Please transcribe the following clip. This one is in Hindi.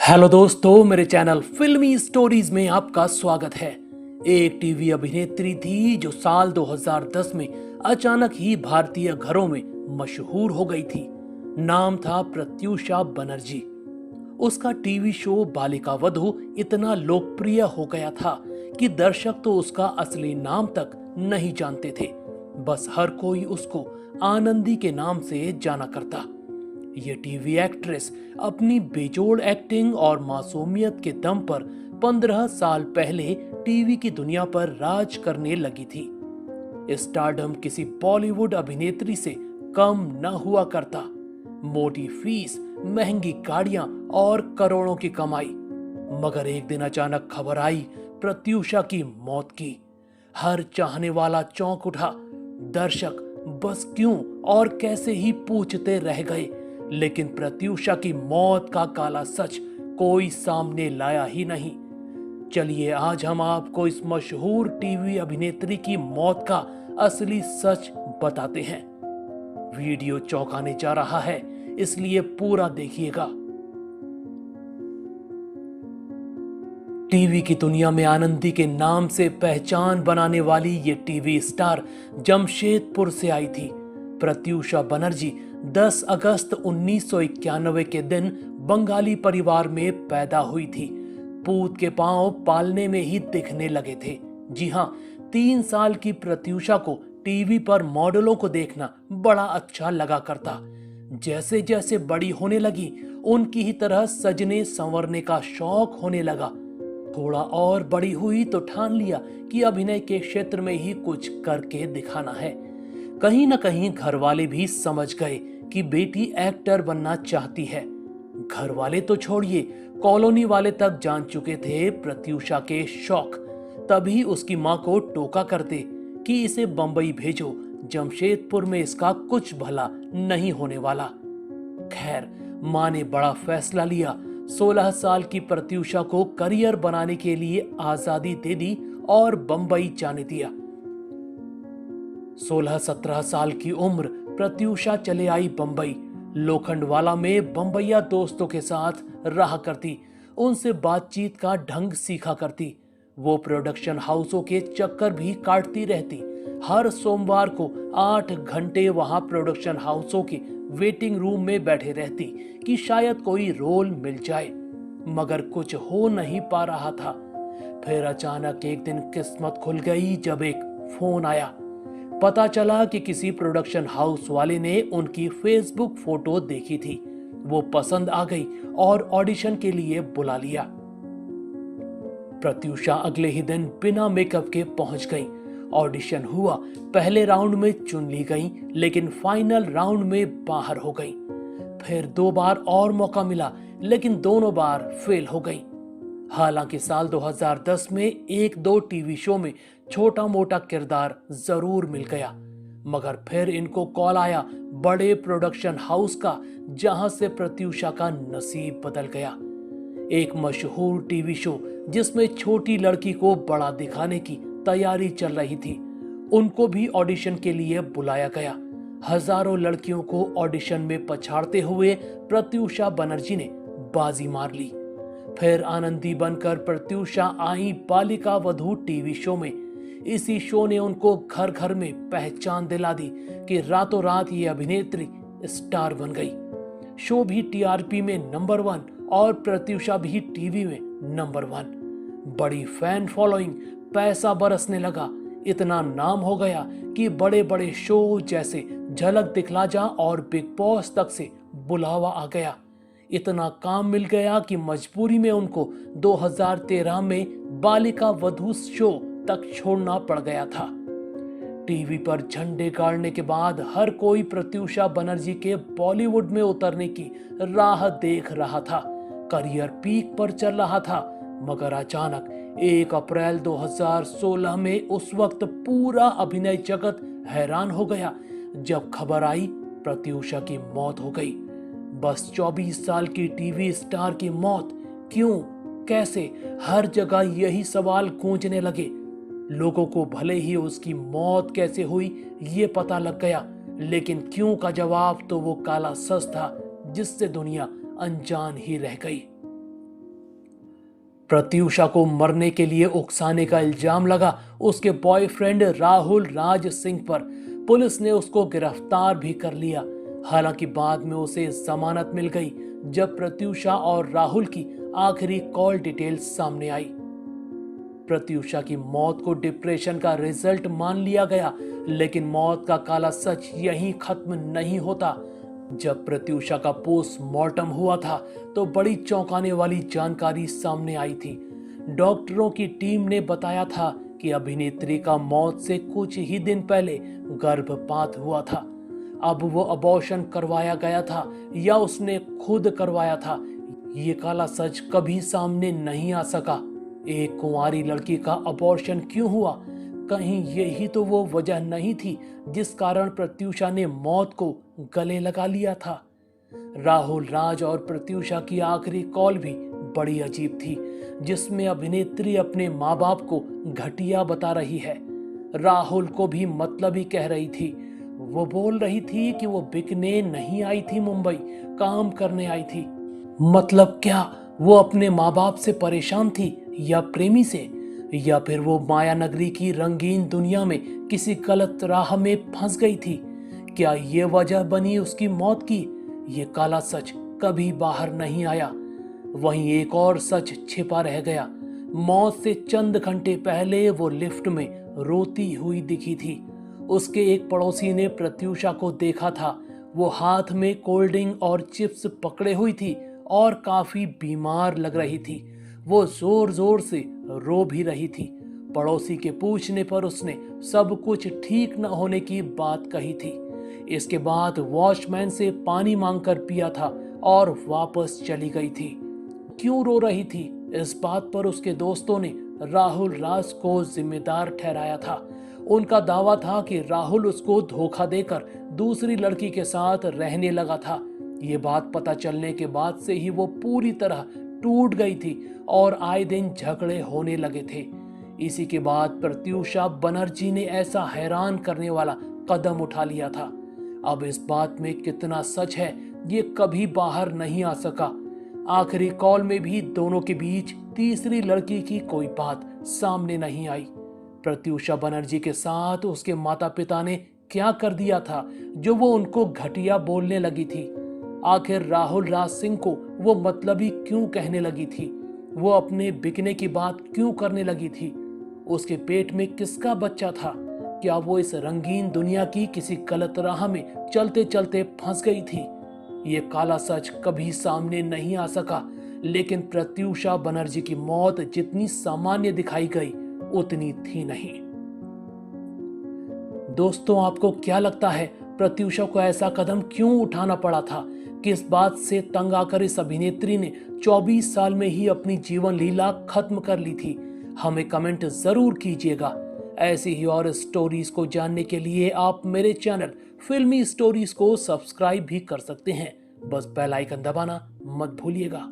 हेलो दोस्तों, मेरे चैनल फिल्मी स्टोरीज में आपका स्वागत है। एक टीवी अभिनेत्री थी जो साल 2010 में अचानक ही भारतीय घरों में मशहूर हो गई थी। नाम था प्रत्यूषा बनर्जी। उसका टीवी शो बालिका वधू इतना लोकप्रिय हो गया था कि दर्शक तो उसका असली नाम तक नहीं जानते थे। बस हर कोई उसको आनंदी के नाम से जाना करता। ये टीवी एक्ट्रेस अपनी बेजोड़ एक्टिंग और मासूमियत के दम पर 15 साल पहले टीवी की दुनिया पर राज करने लगी थी। स्टारडम किसी बॉलीवुड अभिनेत्री से कम न हुआ करता। मोटी फीस, महंगी गाड़ियां और करोड़ों की कमाई। मगर एक दिन अचानक खबर आई प्रत्यूषा की मौत की। हर चाहने वाला चौंक उठा। दर्शक बस क्यों और कैसे ही पूछते रह गए, लेकिन प्रत्यूषा की मौत का काला सच कोई सामने लाया ही नहीं। चलिए आज हम आपको इस मशहूर टीवी अभिनेत्री की मौत का असली सच बताते हैं। वीडियो चौंकाने जा रहा है, इसलिए पूरा देखिएगा। टीवी की दुनिया में आनंदी के नाम से पहचान बनाने वाली ये टीवी स्टार जमशेदपुर से आई थी। प्रत्यूषा बनर्जी 10 अगस्त 1991 के दिन बंगाली परिवार में पैदा हुई थी। पूत के पांव पालने में ही दिखने लगे थे। जी हां, 3 साल की प्रत्यूषा को टीवी पर मॉडलों को देखना बड़ा अच्छा लगा करता। जैसे जैसे बड़ी होने लगी, उनकी ही तरह सजने संवरने का शौक होने लगा। थोड़ा और बड़ी हुई तो ठान लिया कि अभिनय के क्षेत्र में ही कुछ करके दिखाना है। कहीं न कहीं घर वाले भी समझ गए कि बेटी एक्टर बनना चाहती है। घर वाले तो छोड़िए, कॉलोनी वाले तक जान चुके थे प्रत्यूषा के शौक। तभी उसकी मां को टोका करते कि इसे बंबई भेजो, जमशेदपुर में इसका कुछ भला नहीं होने वाला। खैर, मां ने बड़ा फैसला लिया। 16 साल की प्रत्यूषा को करियर बनाने के लिए आजादी दे दी और बंबई जाने दिया। 16-17 साल की उम्र प्रत्यूषा चले आई बंबई। लोखंडवाला में बंबईया दोस्तों के साथ रहा करती। उनसे बातचीत का ढंग सीखा करती। वो प्रोडक्शन हाउसों के चक्कर भी काटती रहती। हर सोमवार को 8 घंटे वहां प्रोडक्शन हाउसों के वेटिंग रूम में बैठे रहती कि शायद कोई रोल मिल जाए, मगर कुछ हो नहीं पा रहा था। फिर अचानक एक दिन किस्मत खुल गई जब एक फोन आया। पता चला कि किसी प्रोडक्शन हाउस वाले ने उनकी फेसबुक फोटो देखी थी। वो पसंद आ गई और ऑडिशन के लिए बुला लिया। प्रत्यूषा अगले ही दिन बिना मेकअप के पहुंच गई। ऑडिशन हुआ। पहले राउंड में चुन ली गई, लेकिन फाइनल राउंड में बाहर हो गई। फिर 2 बार और मौका मिला, लेकिन दोनों बार फेल हो गई। हालांकि साल 2010 में 1-2 टीवी शो में छोटा मोटा किरदार जरूर मिल गया, मगर फिर इनको कॉल आया बड़े प्रोडक्शन हाउस का, जहां से प्रत्यूषा का नसीब बदल गया। एक मशहूर टीवी शो जिसमें छोटी लड़की को बड़ा दिखाने की तैयारी चल रही थी, उनको भी ऑडिशन के लिए बुलाया गया। हजारों लड़कियों को ऑडिशन में पछाड़ते हुए प्रत्यूषा बनर्जी ने बाजी मार ली। फिर आनंदी बनकर प्रत्यूषा आई बालिका वधू टीवी शो में। इसी शो ने उनको घर घर में पहचान दिला दी कि रातों रात ये अभिनेत्री स्टार बन गई। शो भी टीआरपी में नंबर 1 और प्रत्यूषा भी टीवी में नंबर 1। बड़ी फैन फॉलोइंग, पैसा बरसने लगा। इतना नाम हो गया कि बड़े बड़े शो जैसे झलक दिखला जा और बिग बॉस तक से बुलावा आ गया। इतना काम मिल गया कि मजबूरी में उनको 2013 में बालिका वधू शो तक छोड़ना पड़ गया था। टीवी पर झंडे गाड़ने के बाद हर कोई प्रत्यूषा बनर्जी के बॉलीवुड में उतरने की राह देख रहा था। करियर पीक पर चल रहा था, मगर अचानक 1 अप्रैल 2016 में उस वक्त पूरा अभिनय जगत हैरान हो गया जब खबर आई प्रत्यूषा की मौत हो गई। बस 24 साल की टीवी स्टार की मौत, क्यों, कैसे, हर जगह यही सवाल गूंजने लगे। लोगों को भले ही उसकी मौत कैसे हुई ये पता लग गया, लेकिन क्यों का जवाब तो वो काला सच था जिससे दुनिया अनजान ही रह गई। प्रत्यूषा को मरने के लिए उकसाने का इल्जाम लगा उसके बॉयफ्रेंड राहुल राज सिंह पर। पुलिस ने उसको गिरफ्तार भी कर लिया। हालांकि बाद में उसे जमानत मिल गई जब प्रत्यूषा और राहुल की आखिरी कॉल डिटेल्स सामने आई। प्रत्यूषा की मौत को डिप्रेशन का रिजल्ट मान लिया गया, लेकिन मौत का काला सच यहीं खत्म नहीं होता। जब प्रत्यूषा का पोस्टमार्टम हुआ था तो बड़ी चौंकाने वाली जानकारी सामने आई थी। डॉक्टरों की टीम ने बताया था कि अभिनेत्री का मौत से कुछ ही दिन पहले गर्भपात हुआ था। अब वो अबॉर्शन करवाया गया था या उसने खुद करवाया था, ये काला सच कभी सामने नहीं आ सका। एक कुंवारी लड़की का अबॉर्शन क्यों हुआ? कहीं यही तो वो वजह नहीं थी जिस कारण प्रत्यूषा ने मौत को गले लगा लिया था। राहुल राज और प्रत्यूषा की आखिरी कॉल भी बड़ी अजीब थी, जिसमें अभिनेत्री अपने माँ बाप को घटिया बता रही है। राहुल को भी मतलबी कह रही थी। वो बोल रही थी कि वो बिकने नहीं आई थी, मुंबई काम करने आई थी। मतलब क्या वो अपने माँ बाप से परेशान थी या प्रेमी से, या फिर वो माया नगरी की रंगीन दुनिया में किसी गलत राह में फंस गई थी? क्या ये वजह बनी उसकी मौत की? ये काला सच कभी बाहर नहीं आया। वहीं एक और सच छिपा रह गया। मौत से चंद घंटे पहले वो लिफ्ट में रोती हुई दिखी थी। उसके एक पड़ोसी ने प्रत्यूषा को देखा था। वो हाथ में कोल्ड ड्रिंक और चिप्स पकड़े हुई थी और काफी बीमार लग रही थी। वो जोर जोर से रो भी रही थी। पड़ोसी के पूछने पर उसने सब कुछ ठीक न होने की बात कही थी। इसके बाद वॉचमैन से पानी मांगकर पिया था और वापस चली गई थी। क्यों रो रही थी, इस बात पर उसके दोस्तों ने राहुल राज को जिम्मेदार ठहराया था। उनका दावा था कि राहुल उसको धोखा देकर दूसरी लड़की के साथ रहने लगा था। ये बात पता चलने के बाद से ही वो पूरी तरह टूट गई थी और आए दिन झगड़े होने लगे थे। इसी के बाद प्रत्यूषा बनर्जी ने ऐसा हैरान करने वाला कदम उठा लिया था। अब इस बात में कितना सच है ये कभी बाहर नहीं आ सका। आखिरी कॉल में भी दोनों के बीच तीसरी लड़की की कोई बात सामने नहीं आई। प्रत्यूषा बनर्जी के साथ उसके माता पिता ने क्या कर दिया था जो वो उनको घटिया बोलने लगी थी? आखिर राहुल राज सिंह को वो मतलबी क्यों कहने लगी थी? वो अपने बिकने की बात क्यों करने लगी थी? उसके पेट में किसका बच्चा था? क्या वो इस रंगीन दुनिया की किसी गलत राह में चलते चलते फंस गई थी? ये काला सच कभी सामने नहीं आ सका, लेकिन प्रत्यूषा बनर्जी की मौत जितनी सामान्य दिखाई गई उतनी थी नहीं। दोस्तों, आपको क्या लगता है प्रत्यूषा को ऐसा कदम क्यों उठाना पड़ा था? किस बात से तंग आकर इस अभिनेत्री ने 24 साल में ही अपनी जीवन लीला खत्म कर ली थी? हमें कमेंट जरूर कीजिएगा। ऐसी ही और स्टोरीज को जानने के लिए आप मेरे चैनल फिल्मी स्टोरीज को सब्सक्राइब भी कर सकते हैं। बस बेल आइकन दबाना मत भूलिएगा।